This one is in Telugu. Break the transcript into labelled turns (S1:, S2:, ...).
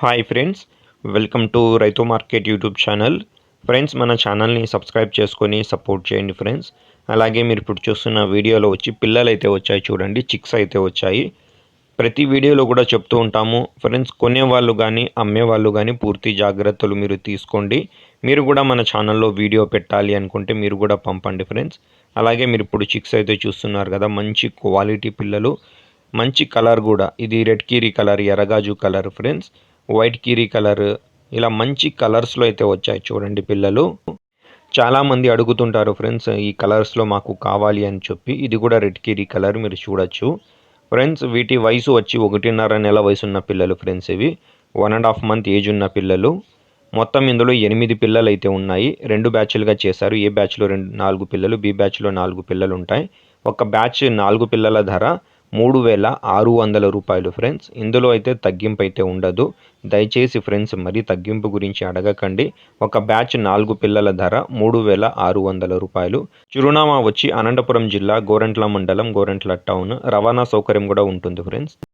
S1: హాయ్ ఫ్రెండ్స్, వెల్కమ్ టు రైతు మార్కెట్ యూట్యూబ్ ఛానల్. ఫ్రెండ్స్, మన ఛానల్ని సబ్స్క్రైబ్ చేసుకొని సపోర్ట్ చేయండి ఫ్రెండ్స్. అలాగే మీరు ఇప్పుడు చూస్తున్న వీడియోలో వచ్చి పిల్లలు అయితే వచ్చాయి చూడండి, చిక్స్ అయితే వచ్చాయి. ప్రతి వీడియోలో కూడా చెప్తూ ఉంటాము ఫ్రెండ్స్, కొనేవాళ్ళు కానీ అమ్మేవాళ్ళు కానీ పూర్తి జాగ్రత్తలు మీరు తీసుకోండి. మీరు కూడా మన ఛానల్లో వీడియో పెట్టాలి అనుకుంటే మీరు కూడా పంపండి ఫ్రెండ్స్. అలాగే మీరు ఇప్పుడు చిక్స్ అయితే చూస్తున్నారు కదా, మంచి క్వాలిటీ పిల్లలు, మంచి కలర్ కూడా. ఇది రెడ్ కీరీ కలర్, ఎర్రగాజు కలర్ ఫ్రెండ్స్, వైట్ కీరీ కలర్, ఇలా మంచి కలర్స్లో అయితే వచ్చాయి చూడండి పిల్లలు. చాలామంది అడుగుతుంటారు ఫ్రెండ్స్, ఈ కలర్స్లో మాకు కావాలి అని చెప్పి. ఇది కూడా రెడ్ కీరీ కలర్ మీరు చూడొచ్చు ఫ్రెండ్స్. వీటి వయసు వచ్చి 1.5 నెల వయసు ఉన్న పిల్లలు ఫ్రెండ్స్. ఇవి 1.5 మంత్ ఏజ్ ఉన్న పిల్లలు. మొత్తం ఇందులో 8 పిల్లలు అయితే ఉన్నాయి. 2 బ్యాచ్లుగా చేశారు. ఏ బ్యాచ్లో 4 పిల్లలు, బి బ్యాచ్లో 4 పిల్లలు ఉంటాయి. ఒక బ్యాచ్ 4 పిల్లల ధర 3,600 రూపాయలు ఫ్రెండ్స్. ఇందులో అయితే తగ్గింపు అయితే ఉండదు. దయచేసి ఫ్రెండ్స్ మరీ తగ్గింపు గురించి అడగకండి. ఒక బ్యాచ్ 4 పిల్లల ధర 3,600 రూపాయలు. చిరునామా వచ్చి అనంతపురం జిల్లా, గోరంట్ల మండలం, గోరంట్ల టౌన్. రవాణా సౌకర్యం కూడా ఉంటుంది ఫ్రెండ్స్.